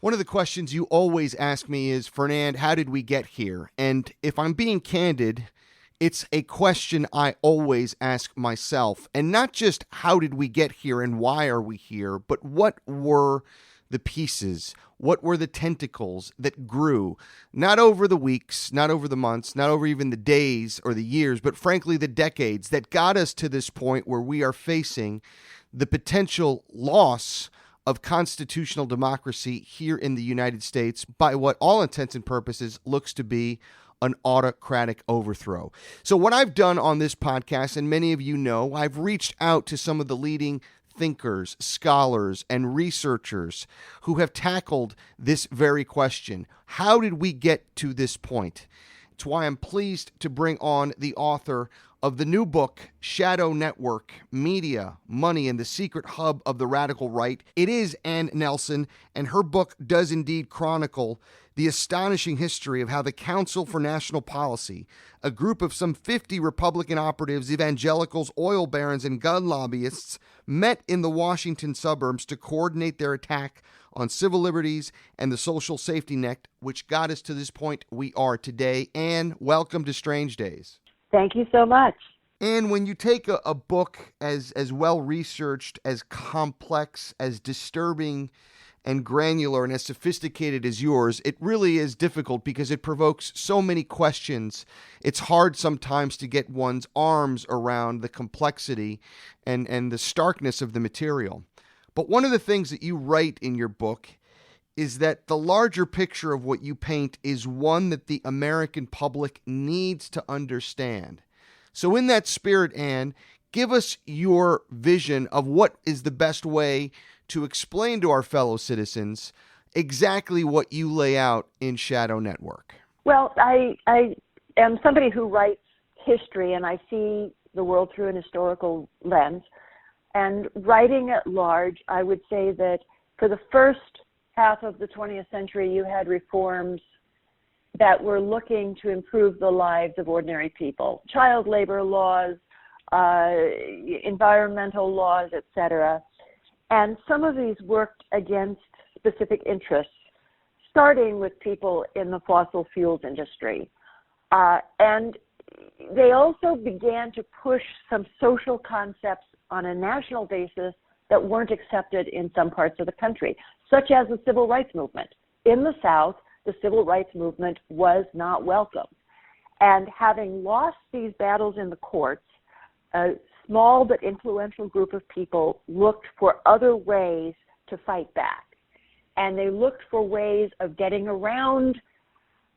One of the questions you always ask me is, Fernand, how did we get here? And if I'm being candid, it's a question I always ask myself. And not just how did we get here and why are we here, but what were the pieces? What were the tentacles that grew, not over the weeks, not over the months, not over even the days or the years, but frankly, the decades that got us to this point where we are facing the potential loss of constitutional democracy here in the United States by what all intents and purposes looks to be an autocratic overthrow. So what I've done on this podcast, and many of you know, I've reached out to some of the leading thinkers, scholars, and researchers who have tackled this very question. How did we get to this point? It's why I'm pleased to bring on the author of the new book, Shadow Network, Media, Money, and the Secret Hub of the Radical Right. It is Ann Nelson, and her book does indeed chronicle the astonishing history of how the Council for National Policy, a group of some 50 Republican operatives, evangelicals, oil barons, and gun lobbyists, met in the Washington suburbs to coordinate their attack on civil liberties and the social safety net, which got us to this point we are today. Ann, welcome to Strange Days. Thank you so much. And when you take a book as well-researched, as complex, as disturbing and granular and as sophisticated as yours, it really is difficult because it provokes so many questions. It's hard sometimes to get one's arms around the complexity and the starkness of the material. But one of the things that you write in your book is that the larger picture of what you paint is one that the American public needs to understand. So in that spirit, Ann, give us your vision of what is the best way to explain to our fellow citizens exactly what you lay out in Shadow Network. Well, I am somebody who writes history, and I see the world through an historical lens. And writing at large, I would say that for the first half of the 20th century, you had reforms that were looking to improve the lives of ordinary people. Child labor laws, environmental laws, etc. And some of these worked against specific interests, starting with people in the fossil fuels industry. And they also began to push some social concepts on a national basis that weren't accepted in some parts of the country, such as the civil rights movement. In the South, the civil rights movement was not welcome. And having lost these battles in the courts, a small but influential group of people looked for other ways to fight back. And they looked for ways of getting around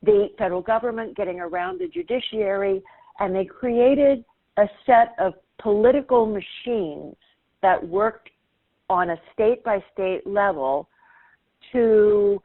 the federal government, getting around the judiciary, and they created a set of political machines that worked on a state-by-state level to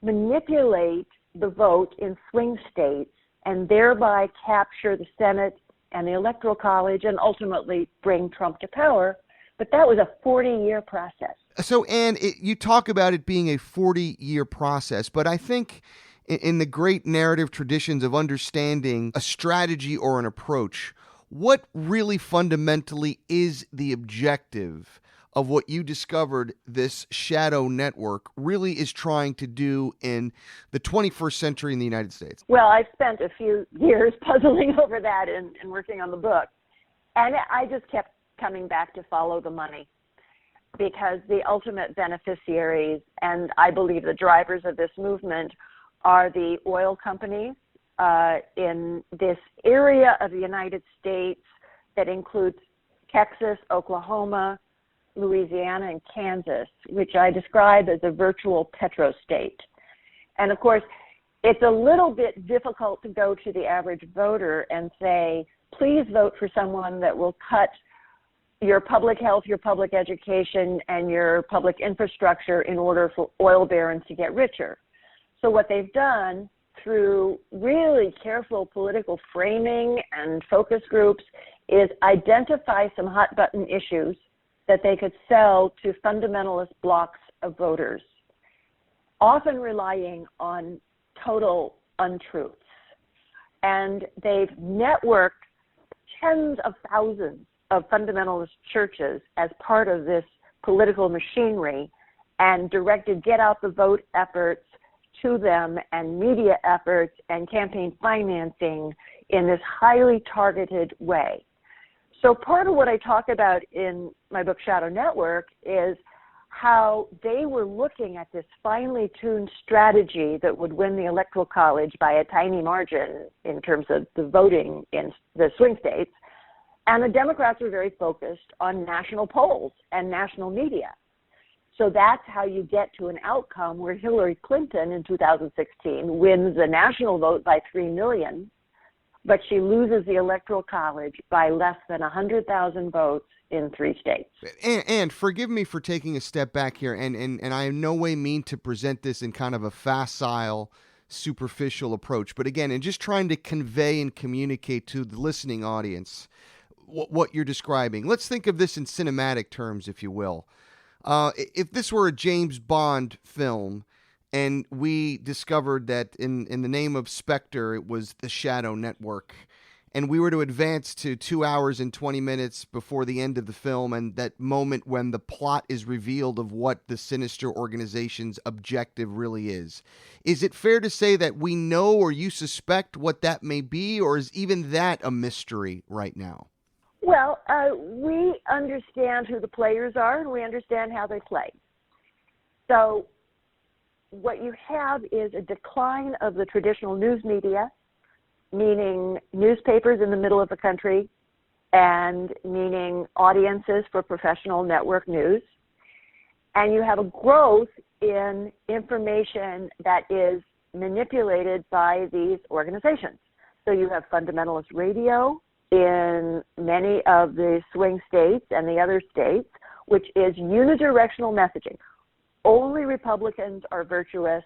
manipulate the vote in swing states and thereby capture the Senate and the Electoral College and ultimately bring Trump to power. But that was a 40-year process. So, Ann, you talk about it being a 40-year process, but I think in the great narrative traditions of understanding a strategy or an approach, what really fundamentally is the objective of what you discovered this Shadow Network really is trying to do in the 21st century in the United States? Well, I've spent a few years puzzling over that and working on the book. And I just kept coming back to follow the money, because the ultimate beneficiaries, and I believe the drivers of this movement, are the oil companies in this area of the United States that includes Texas, Oklahoma, Louisiana, and Kansas, which I describe as a virtual petrostate. And of course, it's a little bit difficult to go to the average voter and say, please vote for someone that will cut your public health, your public education, and your public infrastructure in order for oil barons to get richer. So what they've done through really careful political framing and focus groups is identify some hot button issues that they could sell to fundamentalist blocks of voters, often relying on total untruths. And they've networked tens of thousands of fundamentalist churches as part of this political machinery, and directed get out the vote efforts to them and media efforts and campaign financing in this highly targeted way. So part of what I talk about in my book Shadow Network is how they were looking at this finely tuned strategy that would win the Electoral College by a tiny margin in terms of the voting in the swing states. And the Democrats were very focused on national polls and national media. So that's how you get to an outcome where Hillary Clinton in 2016 wins the national vote by 3 million, but she loses the Electoral College by less than 100,000 votes in 3 states. And forgive me for taking a step back here, and I in no way mean to present this in kind of a facile, superficial approach, but again, in just trying to convey and communicate to the listening audience what you're describing. Let's think of this in cinematic terms, if you will. If this were a James Bond film and we discovered that in the name of Spectre, it was the Shadow Network, and we were to advance to 2 hours and 20 minutes before the end of the film and that moment when the plot is revealed of what the sinister organization's objective really is it fair to say that we know or you suspect what that may be, or is even that a mystery right now? Well, we understand who the players are, and we understand how they play. So what you have is a decline of the traditional news media, meaning newspapers in the middle of the country, and meaning audiences for professional network news. And you have a growth in information that is manipulated by these organizations. So you have fundamentalist radio in many of the swing states and the other states, which is unidirectional messaging. Only Republicans are virtuous.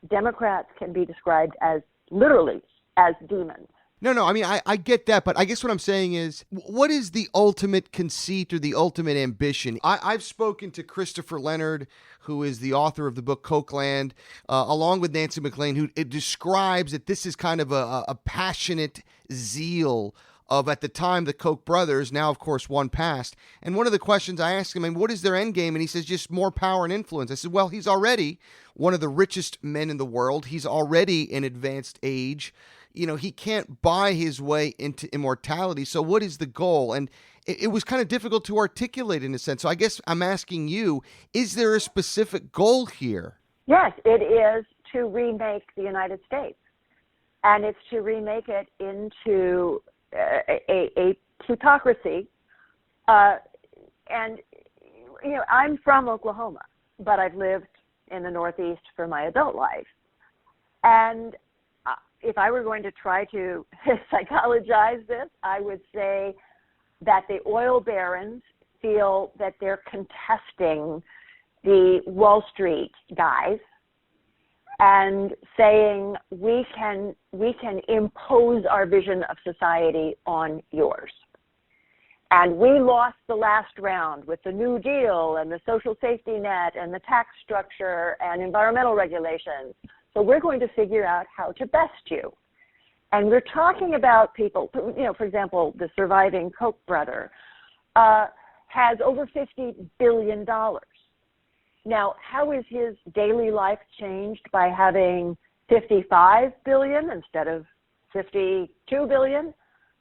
Democrats can be described as literally as demons. No, I mean, I get that, but I guess what I'm saying is, what is the ultimate conceit or the ultimate ambition? I've spoken to Christopher Leonard, who is the author of the book Cokeland, along with Nancy McLean, who it describes that this is kind of a passionate zeal of, at the time, the Koch brothers. Now, of course, one passed. And one of the questions I asked him, I mean, what is their end game? And he says, just more power and influence. I said, well, he's already one of the richest men in the world. He's already in advanced age. You know, he can't buy his way into immortality. So what is the goal? And it was kind of difficult to articulate in a sense. So I guess I'm asking you, is there a specific goal here? Yes, it is to remake the United States. And it's to remake it into a plutocracy. And, you know, I'm from Oklahoma, but I've lived in the Northeast for my adult life. And if I were going to try to psychologize this, I would say that the oil barons feel that they're contesting the Wall Street guys and saying we can impose our vision of society on yours. And we lost the last round with the New Deal and the social safety net and the tax structure and environmental regulations. So we're going to figure out how to best you. And we're talking about people, you know, for example, the surviving Koch brother has over $50 billion. Now, how is his daily life changed by having $55 billion instead of $52 billion?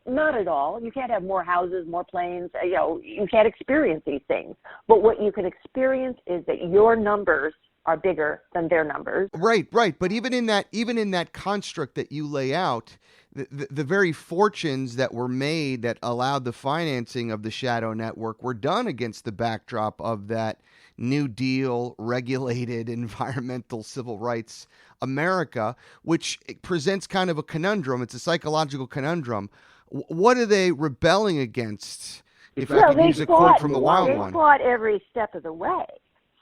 Not at all. You can't have more houses, more planes. You know, you can't experience these things. But what you can experience is that your numbers are bigger than their numbers. Right. But even in that construct that you lay out, the very fortunes that were made that allowed the financing of the Shadow Network were done against the backdrop of that New Deal, regulated environmental civil rights America, which presents kind of a conundrum. It's a psychological conundrum. What are they rebelling against? If I could use a quote from the Wild One. They fought every step of the way.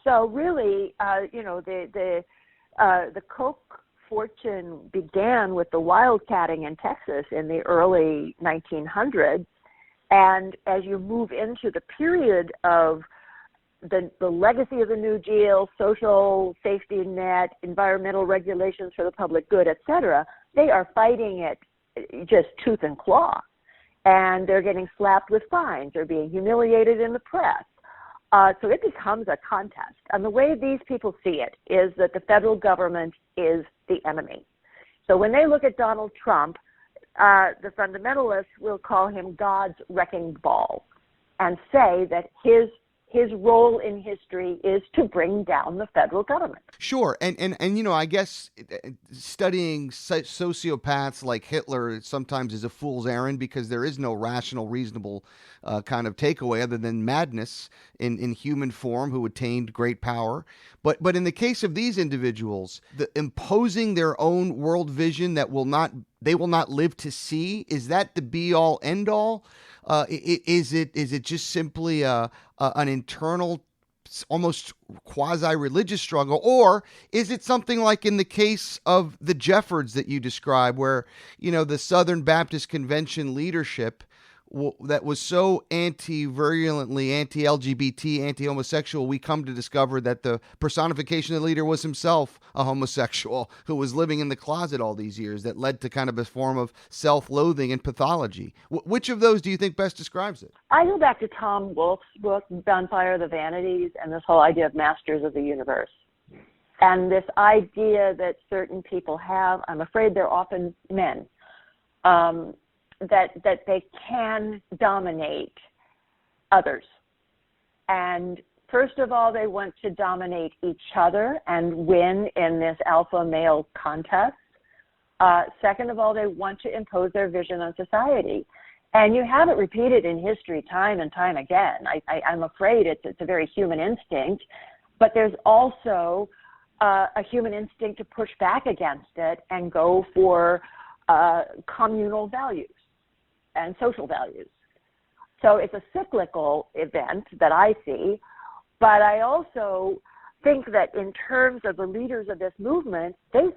So really, you know, the Koch fortune began with the wildcatting in Texas in the early 1900s, and as you move into the period of the legacy of the New Deal, social safety net, environmental regulations for the public good, et cetera, they are fighting it just tooth and claw, and they're getting slapped with fines. They're being humiliated in the press. So it becomes a contest. And the way these people see it is that the federal government is the enemy. So when they look at Donald Trump, the fundamentalists will call him God's wrecking ball and say that his role in history is to bring down the federal government. Sure. And I guess studying sociopaths like Hitler sometimes is a fool's errand because there is no rational, reasonable kind of takeaway other than madness in human form who attained great power. But in the case of these individuals, imposing their own world vision that they will not live to see, is that the be all end all? Is it just simply an internal, almost quasi-religious struggle, or is it something like in the case of the Jeffords that you describe, where the Southern Baptist Convention leadership that was so virulently anti-LGBT, anti-homosexual, we come to discover that the personification of the leader was himself a homosexual who was living in the closet all these years, that led to kind of a form of self-loathing and pathology. Which of those do you think best describes it? I go back to Tom Wolfe's book, Bonfire of the Vanities, and this whole idea of masters of the universe. And this idea that certain people have, I'm afraid they're often men, that they can dominate others. And first of all, they want to dominate each other and win in this alpha male contest. Second of all, they want to impose their vision on society. And you have it repeated in history time and time again. I'm afraid it's a very human instinct, but there's also a human instinct to push back against it and go for communal values and social values. So it's a cyclical event that I see, but I also think that in terms of the leaders of this movement, they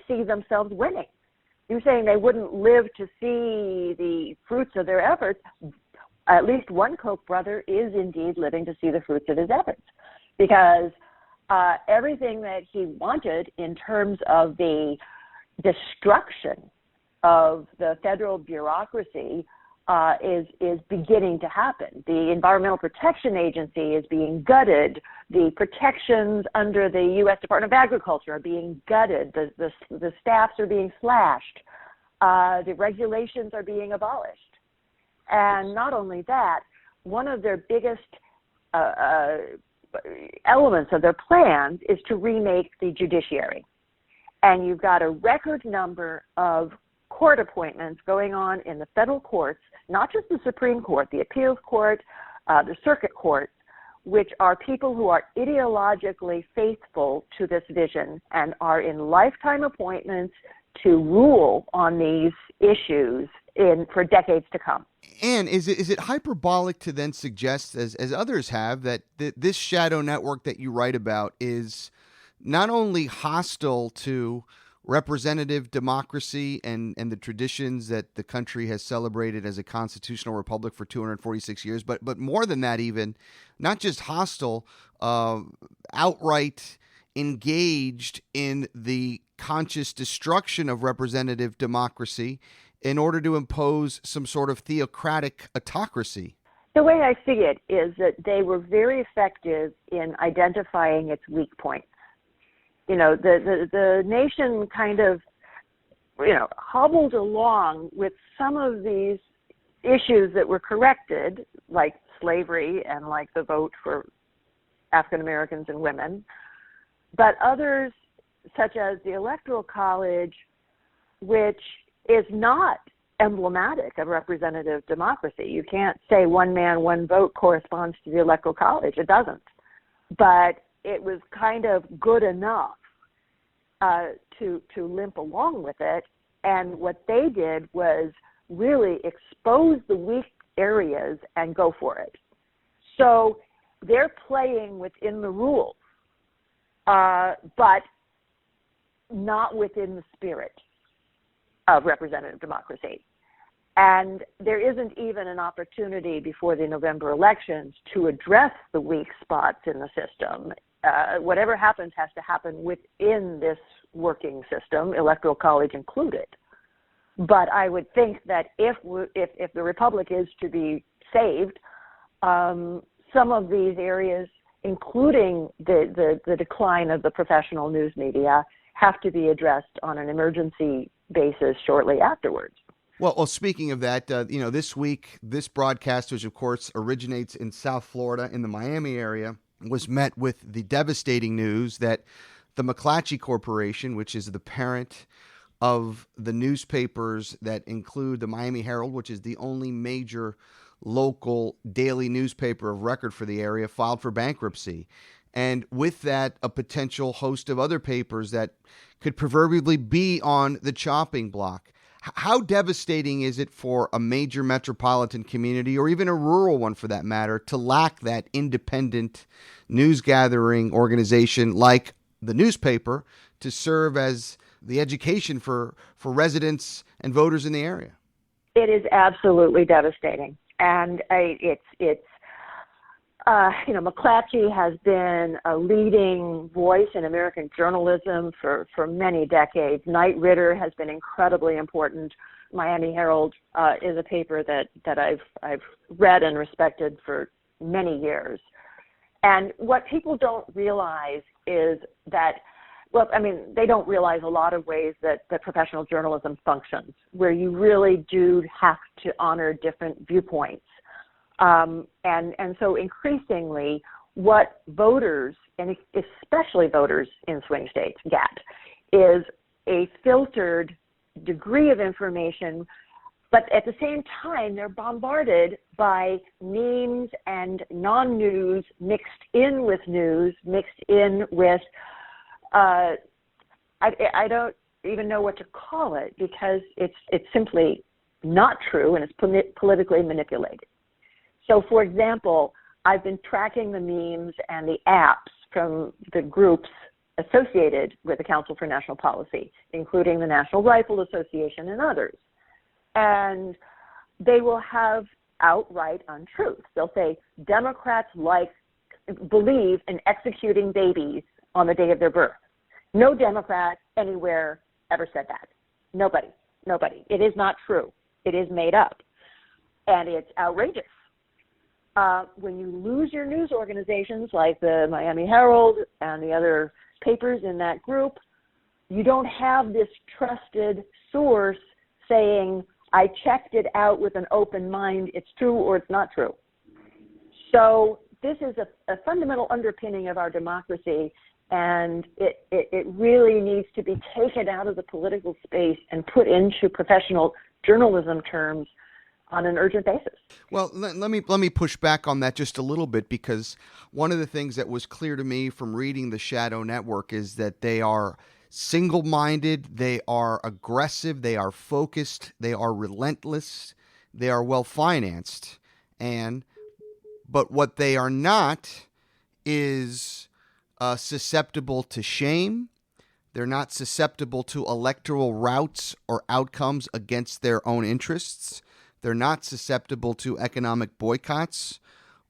see themselves winning. You're saying they wouldn't live to see the fruits of their efforts. At least one Koch brother is indeed living to see the fruits of his efforts, because everything that he wanted in terms of the destruction of the federal bureaucracy is beginning to happen. The Environmental Protection Agency is being gutted. The protections under the U.S. Department of Agriculture are being gutted. The staffs are being slashed. The regulations are being abolished. And not only that, one of their biggest elements of their plans is to remake the judiciary. And you've got a record number of court appointments going on in the federal courts, not just the Supreme Court, the appeals court, the circuit courts, which are people who are ideologically faithful to this vision and are in lifetime appointments to rule on these issues for decades to come. And is it hyperbolic to then suggest, as others have, that this shadow network that you write about is not only hostile to representative democracy and the traditions that the country has celebrated as a constitutional republic for 246 years, but more than that, even not just hostile, outright engaged in the conscious destruction of representative democracy in order to impose some sort of theocratic autocracy? The way I see it is that they were very effective in identifying its weak points. The nation kind of, hobbled along with some of these issues that were corrected, like slavery and like the vote for African Americans and women, but others, such as the Electoral College, which is not emblematic of representative democracy. You can't say one man, one vote corresponds to the Electoral College. It doesn't. But it was kind of good enough to limp along with it. And what they did was really expose the weak areas and go for it. So they're playing within the rules, but not within the spirit of representative democracy. And there isn't even an opportunity before the November elections to address the weak spots in the system. Whatever happens has to happen within this working system, Electoral College included. But I would think that if the republic is to be saved, some of these areas, including the decline of the professional news media, have to be addressed on an emergency basis shortly afterwards. Well, speaking of that, this week, this broadcast, which of course originates in South Florida in the Miami area, was met with the devastating news that the McClatchy Corporation, which is the parent of the newspapers that include the Miami Herald, which is the only major local daily newspaper of record for the area, filed for bankruptcy. And with that, a potential host of other papers that could proverbially be on the chopping block. How devastating is it for a major metropolitan community, or even a rural one for that matter, to lack that independent news gathering organization like the newspaper to serve as the education for residents and voters in the area? It is absolutely devastating. And McClatchy has been a leading voice in American journalism for many decades. Knight Ridder has been incredibly important. Miami Herald is a paper that I've read and respected for many years. And what people don't realize is that, they don't realize a lot of ways that professional journalism functions, where you really do have to honor different viewpoints. And so increasingly, what voters, and especially voters in swing states, get is a filtered degree of information, but at the same time, they're bombarded by memes and non-news mixed in with news, mixed in with, I don't even know what to call it, because it's simply not true, and it's politically manipulated. So, for example, I've been tracking the memes and the apps from the groups associated with the Council for National Policy, including the National Rifle Association and others. And they will have outright untruths. They'll say, Democrats believe in executing babies on the day of their birth. No Democrat anywhere ever said that. Nobody. It is not true. It is made up. And it's outrageous. When you lose your news organizations like the Miami Herald and the other papers in that group, you don't have this trusted source saying, I checked it out with an open mind, it's true or it's not true. So this is a fundamental underpinning of our democracy, and it really needs to be taken out of the political space and put into professional journalism terms on an urgent basis. Well, let me push back on that just a little bit, because one of the things that was clear to me from reading the Shadow Network is that they are single-minded, they are aggressive, they are focused, they are relentless, they are well-financed, but what they are not is susceptible to shame. They're not susceptible to electoral routes or outcomes against their own interests. They're not susceptible to economic boycotts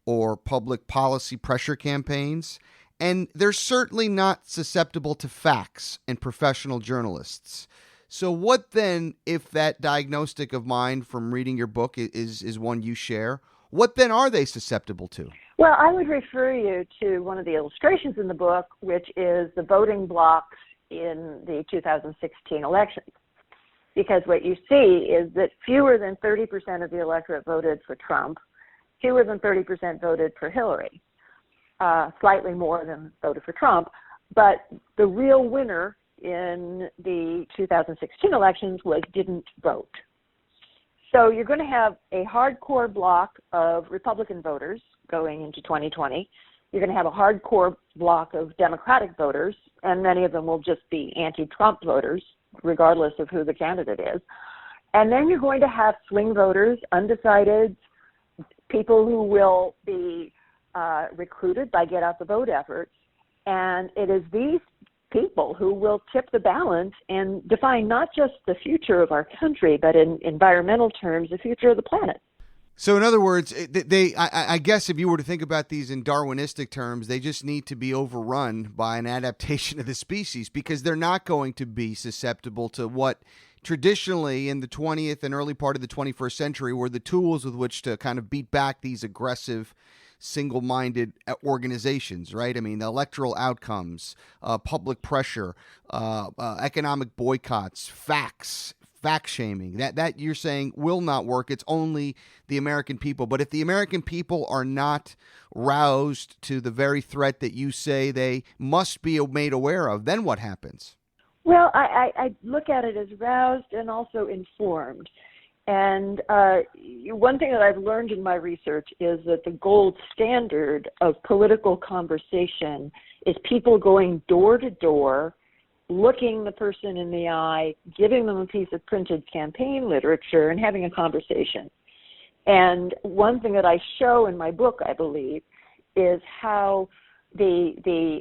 or public policy pressure campaigns. And they're certainly not susceptible to facts and professional journalists. So what then, if that diagnostic of mine from reading your book is one you share, what then are they susceptible to? Well, I would refer you to one of the illustrations in the book, which is the voting blocks in the 2016 elections. Because what you see is that fewer than 30% of the electorate voted for Trump, fewer than 30% voted for Hillary, slightly more than voted for Trump. But the real winner in the 2016 elections didn't vote. So you're going to have a hardcore block of Republican voters going into 2020. You're going to have a hardcore block of Democratic voters, and many of them will just be anti-Trump voters, regardless of who the candidate is. And then you're going to have swing voters, undecided, people who will be recruited by get out the vote efforts. And it is these people who will tip the balance and define not just the future of our country, but in environmental terms, the future of the planet. So in other words, I guess if you were to think about these in Darwinistic terms, they just need to be overrun by an adaptation of the species, because they're not going to be susceptible to what traditionally in the 20th and early part of the 21st century were the tools with which to kind of beat back these aggressive single-minded organizations, right? I mean, the electoral outcomes, public pressure, economic boycotts, fact shaming, that you're saying will not work. It's only the American people. But if the American people are not roused to the very threat that you say they must be made aware of, then what happens? Well, I look at it as roused and also informed. And one thing that I've learned in my research is that the gold standard of political conversation is people going door to door, looking the person in the eye, giving them a piece of printed campaign literature, and having a conversation. And one thing that I show in my book, I believe, is how the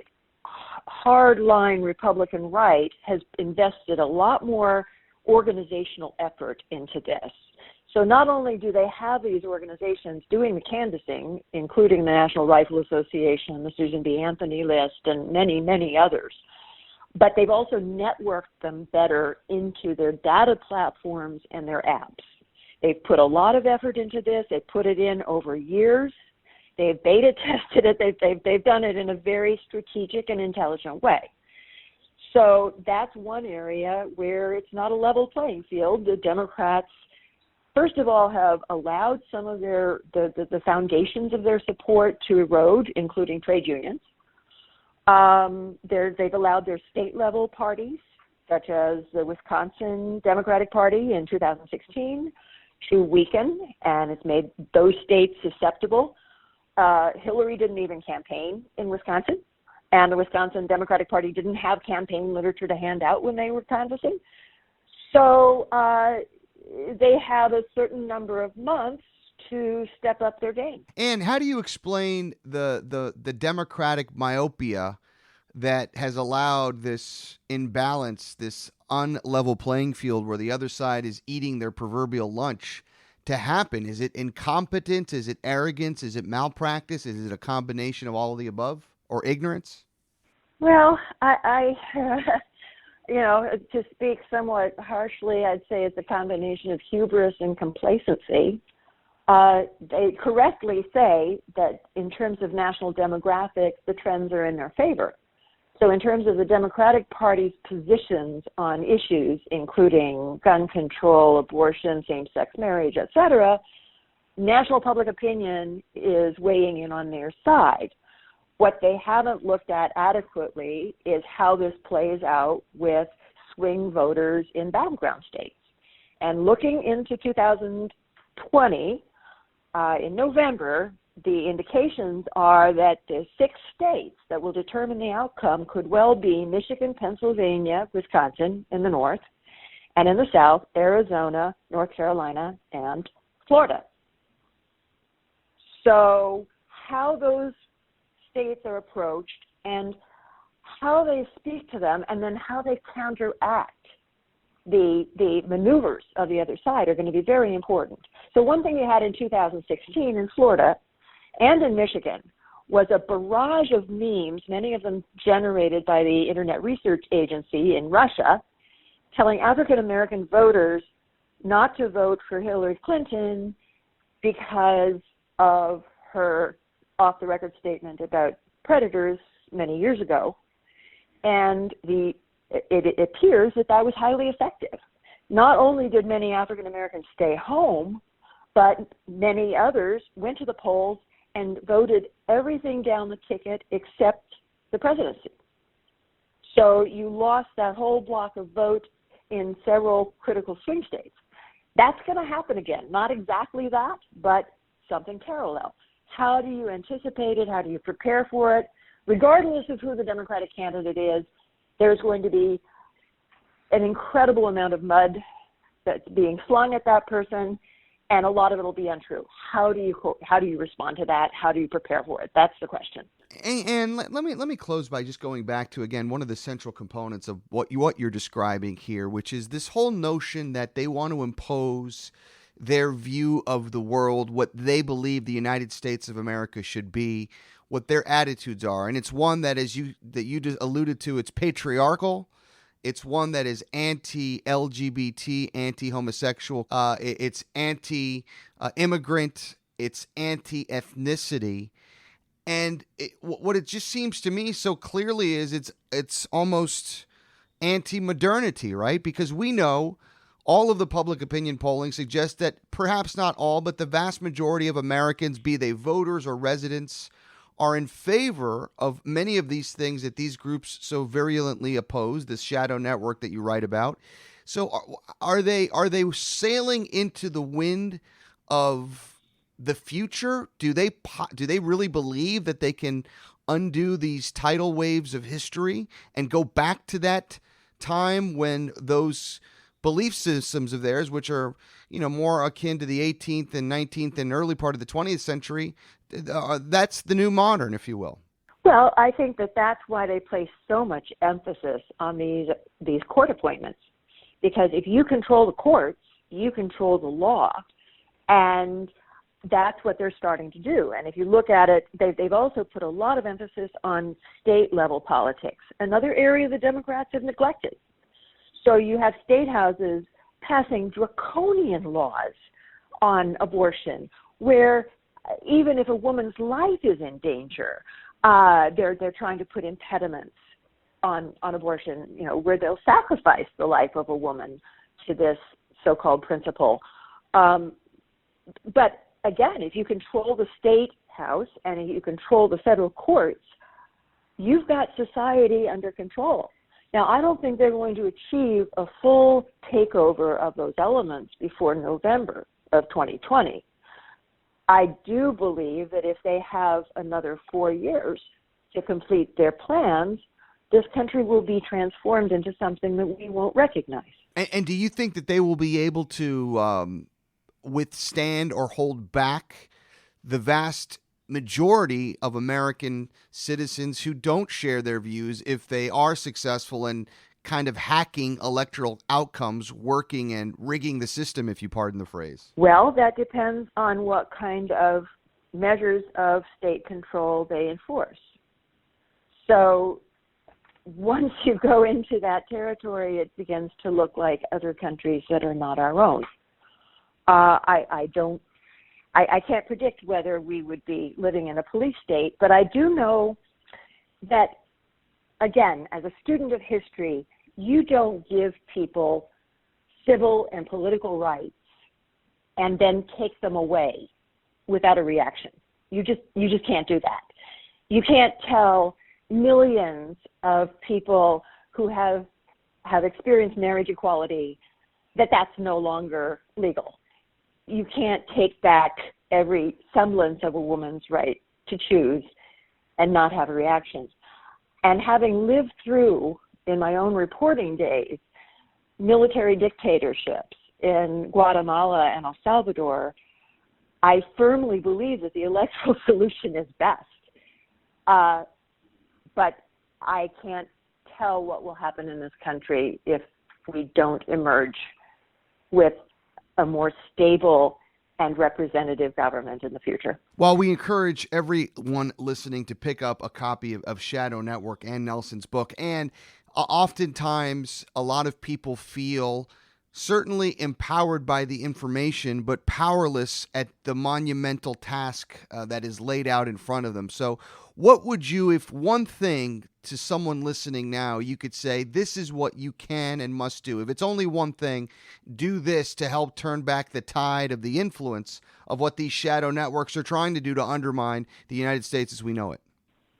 hardline Republican right has invested a lot more organizational effort into this. So not only do they have these organizations doing the canvassing, including the National Rifle Association, the Susan B. Anthony list, and many, many others, but they've also networked them better into their data platforms and their apps. They've put a lot of effort into this. They've put it in over years. They've beta tested it. They've done it in a very strategic and intelligent way. So that's one area where it's not a level playing field. The Democrats, first of all, have allowed some of the foundations of their support to erode, including trade unions. They've allowed their state-level parties, such as the Wisconsin Democratic Party in 2016, to weaken, and it's made those states susceptible. Hillary didn't even campaign in Wisconsin, and the Wisconsin Democratic Party didn't have campaign literature to hand out when they were canvassing. So they have a certain number of months to step up their game. And how do you explain the Democratic myopia that has allowed this imbalance, this unlevel playing field where the other side is eating their proverbial lunch to happen? Is it incompetence? Is it arrogance? Is it malpractice? Is it a combination of all of the above, or ignorance? Well, I to speak somewhat harshly, I'd say it's a combination of hubris and complacency. They correctly say that in terms of national demographics, the trends are in their favor. So in terms of the Democratic Party's positions on issues, including gun control, abortion, same-sex marriage, et cetera, national public opinion is weighing in on their side. What they haven't looked at adequately is how this plays out with swing voters in battleground states. And looking into 2020, in November, the indications are that the 6 states that will determine the outcome could well be Michigan, Pennsylvania, Wisconsin in the north, and in the south, Arizona, North Carolina, and Florida. So how those states are approached and how they speak to them, and then how they counteract the maneuvers of the other side are going to be very important. So one thing you had in 2016 in Florida and in Michigan was a barrage of memes, many of them generated by the Internet Research Agency in Russia, telling African-American voters not to vote for Hillary Clinton because of her off-the-record statement about predators many years ago. And it appears that was highly effective. Not only did many African-Americans stay home, but many others went to the polls and voted everything down the ticket except the presidency. So you lost that whole block of vote in several critical swing states. That's going to happen again. Not exactly that, but something parallel. How do you anticipate it? How do you prepare for it? Regardless of who the Democratic candidate is, there's going to be an incredible amount of mud that's being slung at that person, and a lot of it will be untrue. How do you respond to that? How do you prepare for it? That's the question. And let me close by just going back to, again, one of the central components of what you're describing here, which is this whole notion that they want to impose their view of the world, what they believe the United States of America should be, what their attitudes are. And it's one that, as you just alluded to, it's patriarchal. It's one that is anti-LGBT, anti-homosexual. It's anti-immigrant. It's anti-ethnicity. And what it just seems to me so clearly is it's almost anti-modernity, right? Because we know all of the public opinion polling suggests that perhaps not all, but the vast majority of Americans, be they voters or residents, are in favor of many of these things that these groups so virulently oppose, this shadow network that you write about. So are they sailing into the wind of the future? Do they really believe that they can undo these tidal waves of history and go back to that time when those belief systems of theirs, which are, more akin to the 18th and 19th and early part of the 20th century, that's the new modern, if you will? Well, I think that's why they place so much emphasis on these court appointments, because if you control the courts, you control the law, and that's what they're starting to do. And if you look at it, they've also put a lot of emphasis on state-level politics, another area the Democrats have neglected. So you have state houses passing draconian laws on abortion, where even if a woman's life is in danger, they're trying to put impediments on abortion, where they'll sacrifice the life of a woman to this so-called principle. But again, if you control the state house and you control the federal courts, you've got society under control. Now, I don't think they're going to achieve a full takeover of those elements before November of 2020. I do believe that if they have another 4 years to complete their plans, this country will be transformed into something that we won't recognize. And do you think that they will be able to withstand or hold back the vast majority of American citizens who don't share their views if they are successful in kind of hacking electoral outcomes, working and rigging the system, if you pardon the phrase? Well, that depends on what kind of measures of state control they enforce. So once you go into that territory, it begins to look like other countries that are not our own. I can't predict whether we would be living in a police state, but I do know that, again, as a student of history, you don't give people civil and political rights and then take them away without a reaction. You just can't do that. You can't tell millions of people who have experienced marriage equality that that's no longer legal. You can't take back every semblance of a woman's right to choose and not have a reaction. And having lived through, in my own reporting days, military dictatorships in Guatemala and El Salvador, I firmly believe that the electoral solution is best. But I can't tell what will happen in this country if we don't emerge with a more stable and representative government in the future. Well, we encourage everyone listening to pick up a copy of Shadow Network and Nelson's book. And oftentimes, a lot of people feel certainly empowered by the information, but powerless at the monumental task that is laid out in front of them. So what would you, if one thing to someone listening now, you could say, this is what you can and must do. If it's only one thing, do this to help turn back the tide of the influence of what these shadow networks are trying to do to undermine the United States as we know it.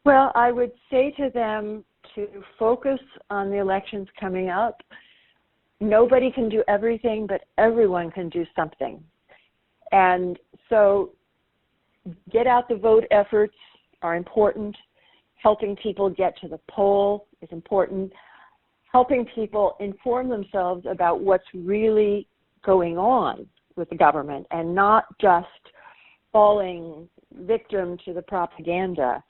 Well, I would say to them to focus on the elections coming up. Nobody can do everything, but everyone can do something. And so get out the vote efforts are important. Helping people get to the poll is important. Helping people inform themselves about what's really going on with the government and not just falling victim to the propaganda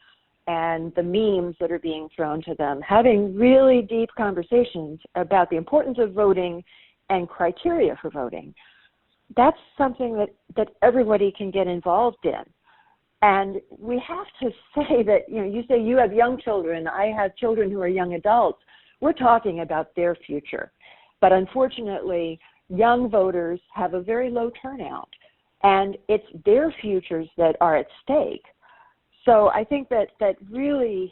and the memes that are being thrown to them. Having really deep conversations about the importance of voting and criteria for voting. That's something that everybody can get involved in. And we have to say that, you say you have young children, I have children who are young adults. We're talking about their future. But unfortunately, young voters have a very low turnout, and it's their futures that are at stake. So I think that really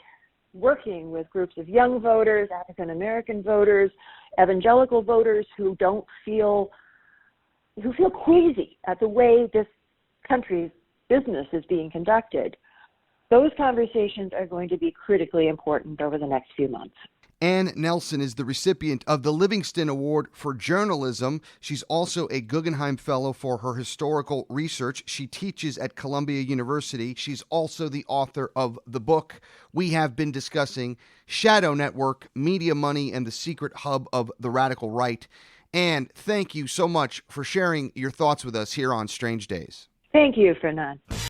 working with groups of young voters, African American voters, evangelical voters who feel queasy at the way this country's business is being conducted, those conversations are going to be critically important over the next few months. Ann Nelson is the recipient of the Livingston Award for Journalism. She's also a Guggenheim Fellow for her historical research. She teaches at Columbia University. She's also the author of the book we have been discussing, Shadow Network, Media Money, and the Secret Hub of the Radical Right. Ann, thank you so much for sharing your thoughts with us here on Strange Days. Thank you, Fernand.